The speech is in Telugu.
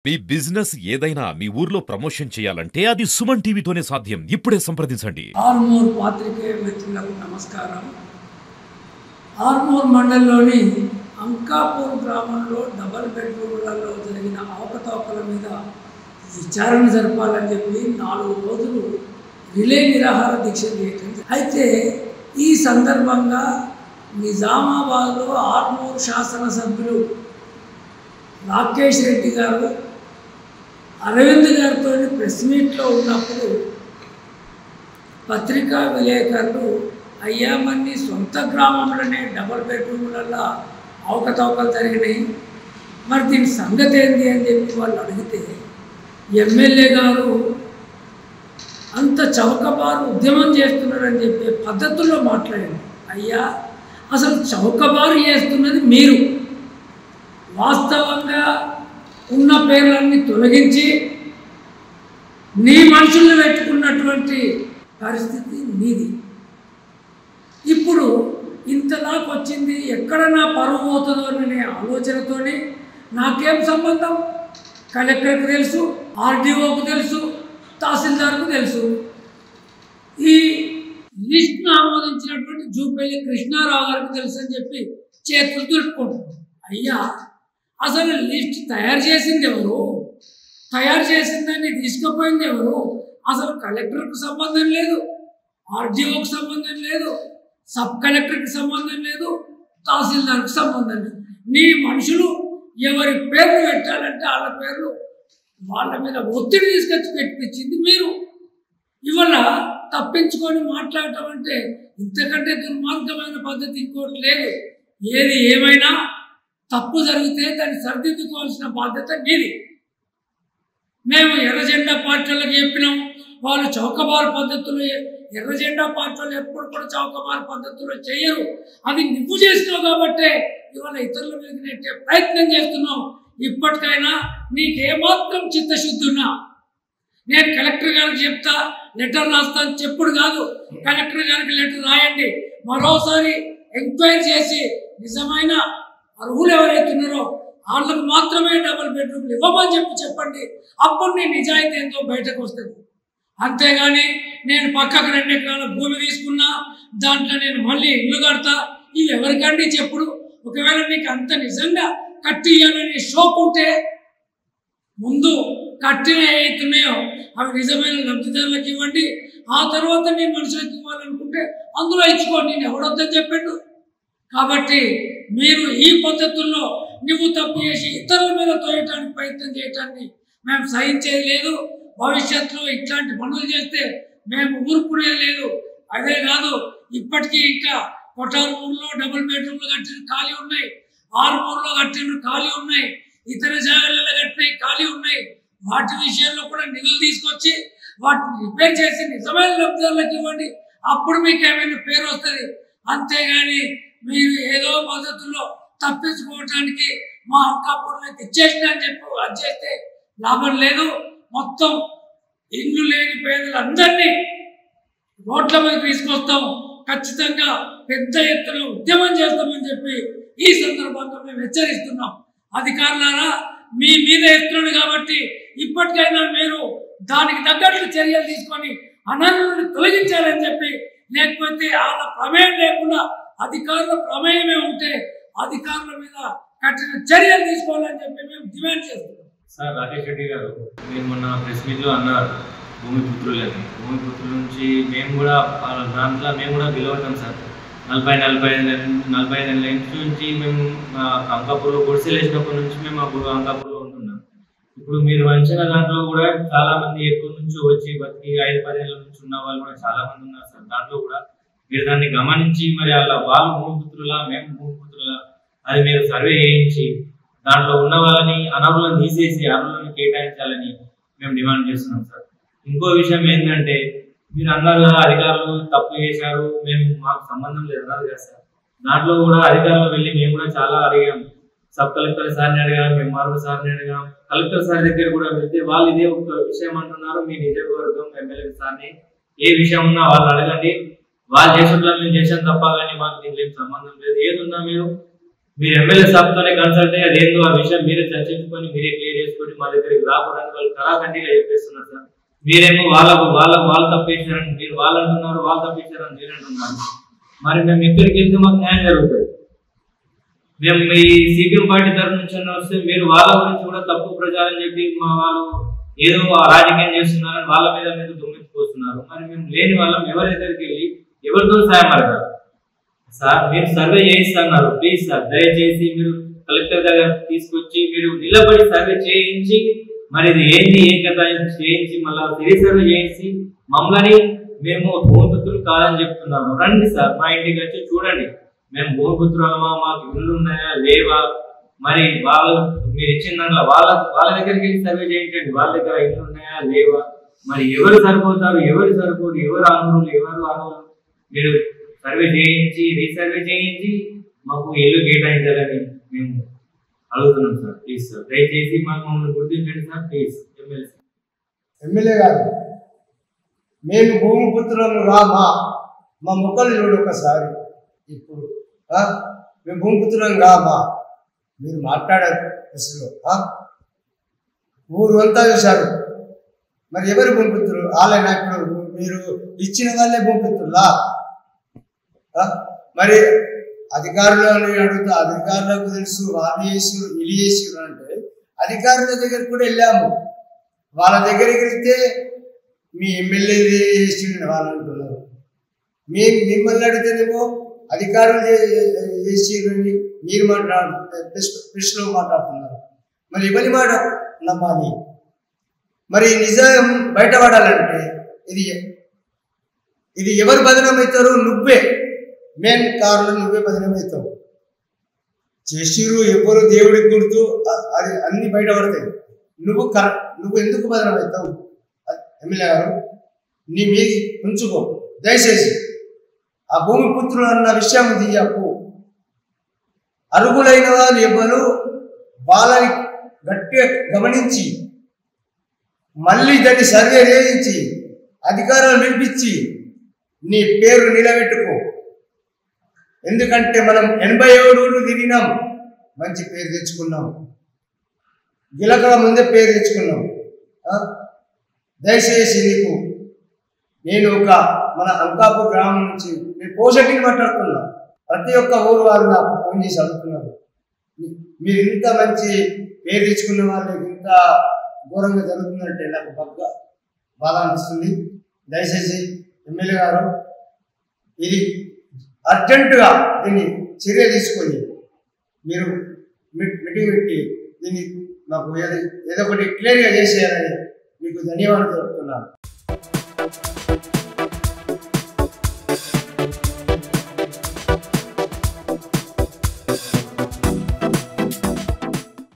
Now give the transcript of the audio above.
మీ బిజినెస్ ఏదైనా మీ ఊర్లో ప్రమోషన్ చేయాలంటే అది సుమన్ టీవీతోనే సాధ్యం. ఇప్పుడే సంప్రదించండి. ఆర్మూర్ పాత్రికేయ మిత్రులకు నమస్కారం. ఆర్మూర్ మండలంలోని అంకాపూర్ గ్రామంలో డబల్ బెడ్రూమ్లలో జరిగిన అవకతవకల మీద విచారణ జరపాలని చెప్పి 4 రోజులు రిలే నిరాహార దీక్ష చేయటం. అయితే ఈ సందర్భంగా నిజామాబాద్లో ఆర్మూర్ శాసనసభ్యులు రాకేష్ రెడ్డి గారు అరవింద్ గారితో ప్రెస్ మీట్లో ఉన్నప్పుడు పత్రికా విలేకరులు అయ్యామని సొంత గ్రామంలోనే డబల్ బెడ్రూమ్లలో అవకతవకలు జరిగినాయి, మరి దీని సంగతి ఏంది అని చెప్పి వాళ్ళు అడిగితే ఎమ్మెల్యే గారు అంత చౌకబారు ఉద్యమం చేస్తున్నారని చెప్పే పద్ధతుల్లో మాట్లాడారు. అయ్యా, అసలు చౌకబారు చేస్తున్నది మీరు. వాస్తవంగా ఉన్న పేర్లన్నీ తొలగించి నీ మనుషుల్ని పెట్టుకున్నటువంటి పరిస్థితి నీది. ఇప్పుడు ఇంతలాకు వచ్చింది, ఎక్కడ నా పరువు పోతుందో అనే ఆలోచనతోని నాకేం సంబంధం? కలెక్టర్కి తెలుసు, ఆర్డీఓకు తెలుసు, తహసీల్దార్కు తెలుసు. ఈ లిస్ట్ను ఆమోదించినటువంటి జూపల్లి కృష్ణారావు గారికి తెలుసు అని చెప్పి చేతులు దులుపుకుంటున్నారు. అయ్యా, అసలు లిస్ట్ తయారు చేసింది ఎవరు? తయారు చేసిన దాన్ని తీసుకుపోయింది ఎవరు? అసలు కలెక్టర్కు సంబంధం లేదు, ఆర్డీఓకి సంబంధం లేదు, సబ్ కలెక్టర్కి సంబంధం లేదు, తహసీల్దార్కి సంబంధం లేదు. నీ మనుషులు ఎవరి పేర్లు పెట్టాలంటే వాళ్ళ పేర్లు వాళ్ళ మీద ఒత్తిడి తీసుకొచ్చి పెట్టించింది మీరు. ఇవాళ తప్పించుకొని మాట్లాడటం అంటే ఇంతకంటే దుర్మార్గమైన పద్ధతి ఇంకోటి లేదు. ఏది ఏమైనా తప్పు జరిగితే దాన్ని సరిదిద్దుకోవాల్సిన బాధ్యత నీది. మేము ఎర్రజెండా పార్టీలకు చెప్పినాం, వాళ్ళు చౌకబారు పద్ధతులు, ఎర్రజెండా పార్టీలు ఎప్పుడు కూడా చౌకబారు పద్ధతులు చేయరు. అది నువ్వు చేసినావు కాబట్టే ఇవాళ ఇతరుల మీద నెట్టే ప్రయత్నం చేస్తున్నావు. ఇప్పటికైనా నీకేమాత్రం చిత్తశుద్ధి ఉన్నా నేను కలెక్టర్ గారికి చెప్తా, లెటర్ రాస్తాను చెప్పుడు కాదు, కలెక్టర్ గారికి లెటర్ రాయండి, మరోసారి ఎంక్వైరీ చేసి నిజమైన అర్హులు ఎవరైతే ఉన్నారో వాళ్ళకు మాత్రమే డబుల్ బెడ్రూమ్లు ఇవ్వమని చెప్పండి. అప్పుడు నీ నిజాయితీ ఎంతో బయటకు వస్తుంది. అంతేగాని నేను పక్కకు 2 ఎకరాల భూమి తీసుకున్నా, దాంట్లో నేను మళ్ళీ ఇల్లు కడతా, ఇవి ఎవరికండి చెప్పుడు? ఒకవేళ నీకు అంత నిజంగా కట్టి ఇవ్వాలనే షోక్ ఉంటే ముందు కట్టిన ఏవైతున్నాయో అవి నిజమైన లబ్ధిదారులకు ఇవ్వండి. ఆ తర్వాత నీ మనుషులకు ఇవ్వాలనుకుంటే అందులో ఇచ్చుకోండి, నేను ఎవడొద్దని చెప్పాడు. కాబట్టి మీరు ఈ పద్ధతుల్లో నువ్వు తప్పు చేసి ఇతరుల మీద తోయటానికి ప్రయత్నం చేయటాన్ని మేము సహించేది లేదు. భవిష్యత్తులో ఇట్లాంటి పనులు చేస్తే మేము ఊరుకునేది లేదు. అదే కాదు, ఇప్పటికీ ఇంకా కొటారూరులో డబుల్ బెడ్రూమ్లు కట్టిన ఖాళీ ఉన్నాయి, ఆర్మూర్లో కట్టిన ఖాళీ ఉన్నాయి, ఇతర జాగాలలో కట్టినవి ఖాళీ ఉన్నాయి. వాటి విషయంలో కూడా నిధులు తీసుకొచ్చి వాటిని రిపేర్ చేసి నిజమైన లబ్ధిదారులకు ఇవ్వండి. అప్పుడు మీకు ఏమైనా పేరు వస్తుంది. అంతేగాని మీరు ఏదో పద్ధతుల్లో తప్పించుకోవటానికి మా అంకాపూర్లోకి ఇచ్చేసిన అని చెప్పి అది చేస్తే లాభం లేదు. మొత్తం ఇల్లు లేని పేదలందరినీ రోడ్ల మీద తీసుకొస్తాం, ఖచ్చితంగా పెద్ద ఎత్తున ఉద్యమం చేస్తామని చెప్పి ఈ సందర్భంగా మేము హెచ్చరిస్తున్నాం. అధికారులారా, మీ మీద ఎత్తున్నాడు కాబట్టి ఇప్పటికైనా మీరు దానికి తగ్గట్లు చర్యలు తీసుకొని అనర్హులను తొలగించాలని చెప్పి, లేకపోతే వాళ్ళ ప్రమేయం లేకుండా అధికారుల ప్రమేయమే ఉంటే అధికారుల మీద కఠిన చర్యలు తీసుకోవాలని చెప్పి మేము డిమాండ్ చేస్తున్నాం. సార్, రాకేష్ రెడ్డి గారు, మీరు మొన్న ప్రెస్ మీట్లో అన్నారు భూమిపుత్రులని. భూమిపుత్రుల నుంచి మేము కూడా దాంట్లో మేము కూడా గెలవటం సార్. 45 ఏళ్ళ నుంచి మేము అంకాపూర్లో గుడిసెలు వేసినప్పటి నుంచి మేము అంకాపూర్లో ఉంటున్నాం. ఇప్పుడు మీరు వంచిన దాంట్లో కూడా చాలా మంది ఎక్కువ నుంచి వచ్చి బతికి 5-10 ఏళ్ళ నుంచి ఉన్న వాళ్ళు కూడా చాలా మంది ఉన్నారు సార్. దాంట్లో కూడా మీరు దాన్ని గమనించి మరి వాళ్ళు భూమిపుత్రులా మేము భూమిపుత్రులా అది మీరు సర్వే చేయించి దాంట్లో ఉన్న వాళ్ళని అనర్హులను తీసేసి అర్హులను కేటాయించాలని మేము డిమాండ్ చేస్తున్నాం సార్. ఇంకో విషయం ఏంటంటే, మీరు అన్నారు కదా అధికారులు తప్పు చేశారు, మేము మాకు సంబంధం లేదు అన్నారు కదా సార్. దాంట్లో కూడా అధికారులు వెళ్ళి మేము కూడా చాలా అడిగాం. సబ్ కలెక్టర్ సార్ని అడిగాం, ఎంఆర్ఓ సార్ని అడిగాం, కలెక్టర్ సార్ దగ్గర కూడా వెళ్తే వాళ్ళు ఇదే ఒక విషయం అంటున్నారు. మీ నియోజకవర్గం ఎమ్మెల్యే సార్ని ఏ విషయం ఉన్నా వాళ్ళు అడగండి, వాళ్ళు చేసేట్లా మేము చేసాం తప్ప కానీ మాకు దీంట్లో ఏం సంబంధం లేదు. ఏదున్నా మీరు మీరు ఎమ్మెల్యే సాబ్తోనే కన్సల్ట్ అయ్యి అదేందో ఆ విషయం మీరే చర్చించుకొని మీరే క్లియర్ చేసుకొని మా దగ్గరికి రాకూడదని వాళ్ళు కరాఖండిగా చెప్పేస్తున్నారు సార్. మీరేమో వాళ్ళు తప్పేశారని మీరు వాళ్ళు అంటున్నారు, వాళ్ళు తప్పేశారని మీరు అంటున్నారు. మరి మేము ఎక్కడికి వెళ్తే మాకు న్యాయం జరుగుతుంది? మేము ఈ సిపిఎం పార్టీ తరఫు నుంచి వస్తే మీరు వాళ్ళ గురించి కూడా తప్పు ప్రచారం చెప్పి మా వాళ్ళు ఏదో రాజకీయం చేస్తున్నారని వాళ్ళ మీద దుమ్మెత్తిపోతున్నారు. మరి మేము లేని వాళ్ళం ఎవరి దగ్గరికి వెళ్ళి ఎవరితో సాయం అడగాలి? సార్ మీరు సర్వే చేయిస్తున్నారు, ప్లీజ్ సార్ దయచేసి మీరు కలెక్టర్ దగ్గర తీసుకొచ్చి మీరు నిలబడి సర్వే చేయించి మరి ఇది ఏంటి ఏం కథ చేయించి మళ్ళీ సర్వే చేయించి మమ్మల్ని మేము భూమిపుత్రులు కాదని చెప్తున్నాము. రండి సార్ మా ఇంటికి వచ్చి చూడండి, మేము భూమిపుత్రులమా, మాకు ఇల్లు ఉన్నాయా లేవా, మరి వాళ్ళు మీరు ఇచ్చిన దాంట్లో వాళ్ళ దగ్గరికి వెళ్ళి సర్వే చేయించండి, వాళ్ళ దగ్గర ఇల్లు ఉన్నాయా లేవా, మరి ఎవరు సరిపోతారు ఎవరు సరిపోరు, ఎవరు అనరులు ఎవరు అనరు, మీరు సర్వే చేయించి రీసర్వే చేయించి మాకు ఇల్లు కేటాయించాలని మేము అడుగుతున్నాం సార్. ప్లీజ్ సార్ దయచేసి మమ్మల్ని గుర్తించండి సార్ ప్లీజ్. ఎమ్మెల్యే గారు మేము భూమిపుత్రులను రామా మా ముఖాలు చూడు ఒకసారి. ఇప్పుడు మేము భూమిపుత్రులను రామా మీరు మాట్లాడారు అసలు ఊరు అంతా చూశారు. మరి ఎవరు భూమిపుత్రులు? వాళ్ళైనా ఇప్పుడు మీరు ఇచ్చిన వాళ్ళే భూమిపుత్రులా? మరి అధికారులను అడుగుతా, అధికారులకు తెలుసు వాళ్ళు చేసారు వీళ్ళు చేసారు అంటే అధికారుల దగ్గరికి కూడా వెళ్ళాము. వాళ్ళ దగ్గరికి వెళ్తే మీ ఎమ్మెల్యే చేసిండు వాళ్ళు అంటున్నారు. మిమ్మల్ని అడిగితేనేమో అధికారులు చేసిరని మీరు ప్రశ్నలో మాట్లాడుతున్నారు. మరి ఎవరి మాట నమ్మాలి? మరి నిజం బయటపడాలంటే ఇది ఎవరు బదనమవుతారు? నువ్వే మెయిన్ కారణం, నువ్వే బదనమవుతావు. చేసిరు ఎవరు దేవుడికి గుర్తు అది అన్ని బయటపడతాయి. నువ్వు ఎందుకు బదనమవుతావు? ఎమ్మెల్యే గారు నీ మీ ఉంచుకో దయచేసి. ఆ భూమిపుత్రులు అన్న విషయం తీయకు. అర్హులైన వాళ్ళు ఎవరు వాళ్ళని గట్టిగా గమనించి మళ్ళీ దాన్ని సర్వే చేయించి అధికారాలు వినిపించి నీ పేరు నిలబెట్టుకో. ఎందుకంటే మనం 87 తిరిగినాం, మంచి పేరు తెచ్చుకున్నాం, గిలకల ముందే పేరు తెచ్చుకున్నాం. దయచేసి నీకు నేను మన అంకాపూర్ గ్రామం నుంచి నేను పోషటిని మాట్లాడుతున్నా. ప్రతి ఒక్క ఊరు వాళ్ళు నాకు ఫోన్ చేసి అడుగుతున్నారు, మీరు ఇంత మంచి పేరు తెచ్చుకున్న వాళ్ళు ఇంత ఘోరంగా జరుగుతుందంటే నాకు బాధ అనిపిస్తుంది. దయచేసి ఎమ్మెల్యే గారు ఇది అర్జెంటుగా దీన్ని చర్య తీసుకొని మీరు మీటింగ్ పెట్టి దీన్ని నాకు ఏదో ఒకటి క్లియర్గా చేసేయాలని మీకు ధన్యవాదాలు చెప్తున్నాను.